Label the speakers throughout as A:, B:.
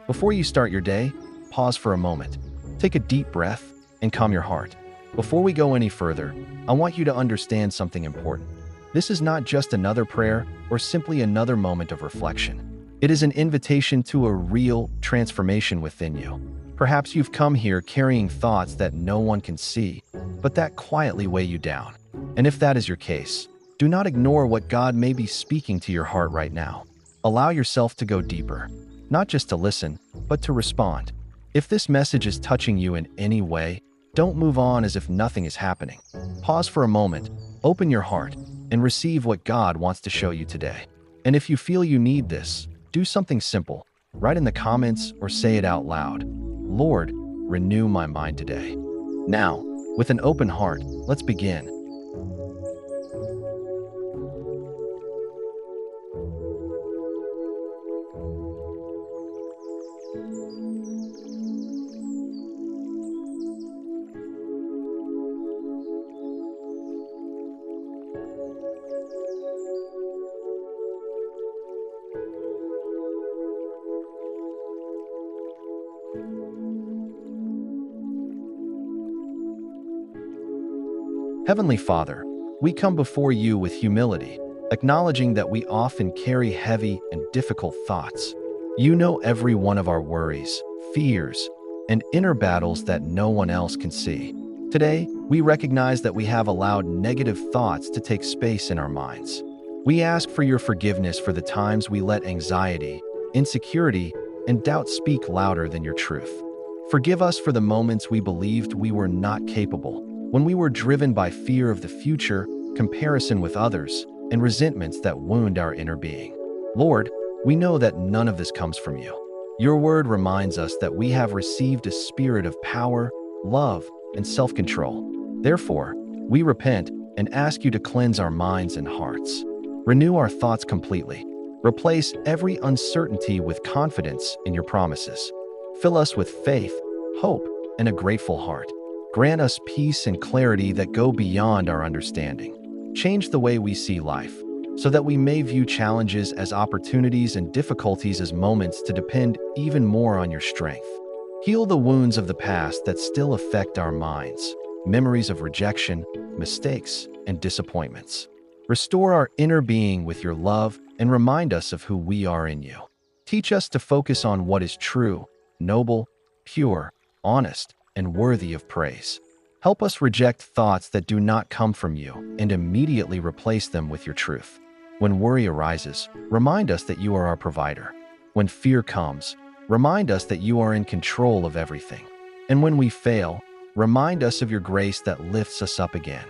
A: Before you start your day, pause for a moment. Take a deep breath and calm your heart. Before we go any further, I want you to understand something important. This is not just another prayer or simply another moment of reflection. It is an invitation to a real transformation within you. Perhaps you've come here carrying thoughts that no one can see, but that quietly weigh you down. And if that is your case, do not ignore what God may be speaking to your heart right now. Allow yourself to go deeper, not just to listen, but to respond. If this message is touching you in any way, don't move on as if nothing is happening. Pause for a moment, open your heart, and receive what God wants to show you today. And if you feel you need this, do something simple. Write in the comments or say it out loud. Lord, renew my mind today. Now, with an open heart, let's begin. Heavenly Father, we come before you with humility, acknowledging that we often carry heavy and difficult thoughts. You know every one of our worries, fears, and inner battles that no one else can see. Today, we recognize that we have allowed negative thoughts to take space in our minds. We ask for your forgiveness for the times we let anxiety, insecurity, and doubt speak louder than your truth. Forgive us for the moments we believed we were not capable, when we were driven by fear of the future, comparison with others, and resentments that wound our inner being. Lord, we know that none of this comes from you. Your word reminds us that we have received a spirit of power, love, and self-control. Therefore, we repent and ask you to cleanse our minds and hearts. Renew our thoughts completely. Replace every uncertainty with confidence in your promises. Fill us with faith, hope, and a grateful heart. Grant us peace and clarity that go beyond our understanding. Change the way we see life, so that we may view challenges as opportunities and difficulties as moments to depend even more on your strength. Heal the wounds of the past that still affect our minds, memories of rejection, mistakes, and disappointments. Restore our inner being with your love and remind us of who we are in you. Teach us to focus on what is true, noble, pure, honest, and worthy of praise. Help us reject thoughts that do not come from you and immediately replace them with your truth. When worry arises, remind us that you are our provider. When fear comes, remind us that you are in control of everything. And when we fail, remind us of your grace that lifts us up again.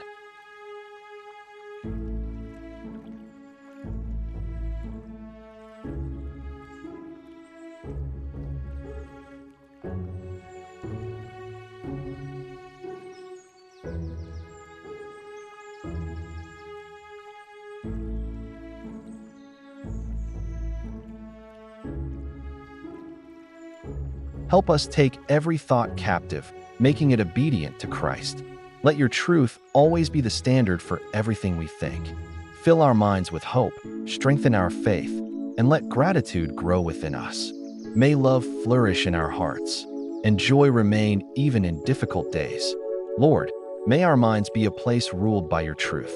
A: Help us take every thought captive, making it obedient to Christ. Let your truth always be the standard for everything we think. Fill our minds with hope, strengthen our faith, and let gratitude grow within us. May love flourish in our hearts, and joy remain even in difficult days. Lord, may our minds be a place ruled by your truth.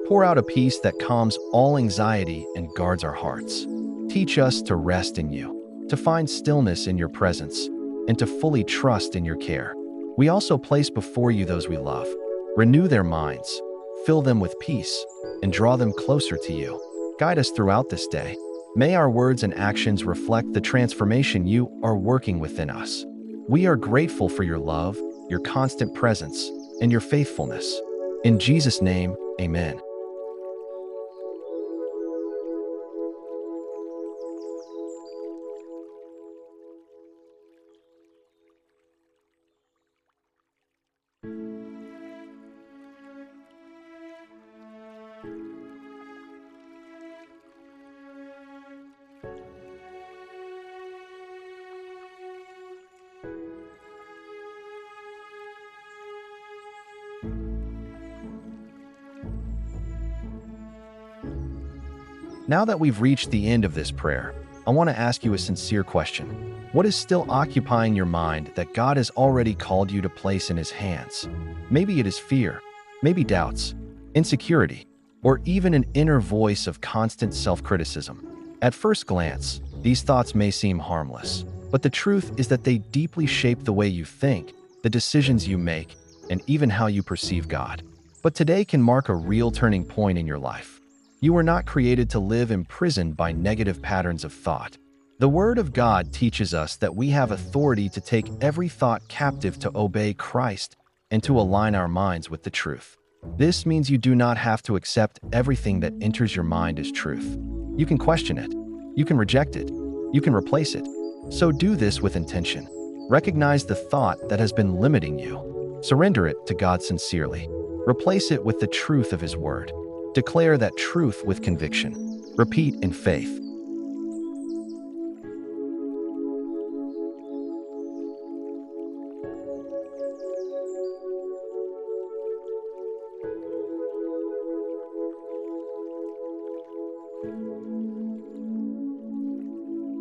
A: Pour out a peace that calms all anxiety and guards our hearts. Teach us to rest in you, to find stillness in your presence, and to fully trust in your care. We also place before you those we love. Renew their minds, fill them with peace, and draw them closer to you. Guide us throughout this day. May our words and actions reflect the transformation you are working within us. We are grateful for your love, your constant presence, and your faithfulness. In Jesus' name, amen. Now that we've reached the end of this prayer, I want to ask you a sincere question. What is still occupying your mind that God has already called you to place in His hands? Maybe it is fear, maybe doubts, insecurity, or even an inner voice of constant self-criticism. At first glance, these thoughts may seem harmless, but the truth is that they deeply shape the way you think, the decisions you make, and even how you perceive God. But today can mark a real turning point in your life. You were not created to live imprisoned by negative patterns of thought. The Word of God teaches us that we have authority to take every thought captive to obey Christ and to align our minds with the truth. This means you do not have to accept everything that enters your mind as truth. You can question it. You can reject it. You can replace it. So do this with intention. Recognize the thought that has been limiting you. Surrender it to God sincerely. Replace it with the truth of His Word. Declare that truth with conviction. Repeat in faith.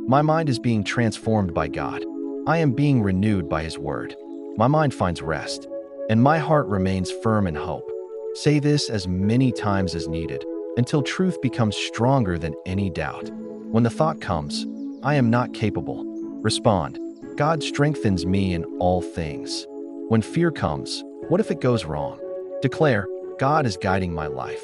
A: My mind is being transformed by God. I am being renewed by His Word. My mind finds rest, and my heart remains firm in hope. Say this as many times as needed, until truth becomes stronger than any doubt. When the thought comes, I am not capable, respond, God strengthens me in all things. When fear comes, what if it goes wrong? Declare, God is guiding my life.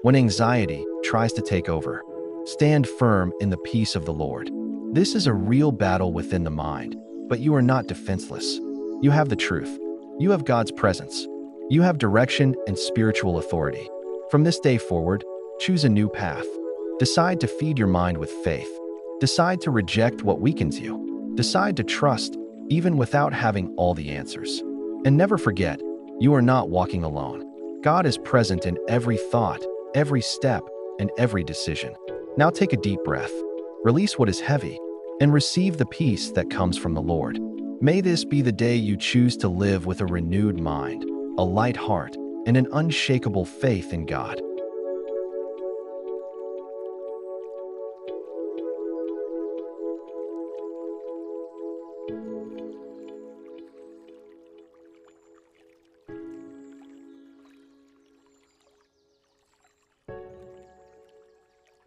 A: When anxiety tries to take over, stand firm in the peace of the Lord. This is a real battle within the mind, but you are not defenseless. You have the truth. You have God's presence. You have direction and spiritual authority. From this day forward, choose a new path. Decide to feed your mind with faith. Decide to reject what weakens you. Decide to trust, even without having all the answers. And never forget, you are not walking alone. God is present in every thought, every step, and every decision. Now take a deep breath. Release what is heavy, and receive the peace that comes from the Lord. May this be the day you choose to live with a renewed mind, a light heart, and an unshakable faith in God.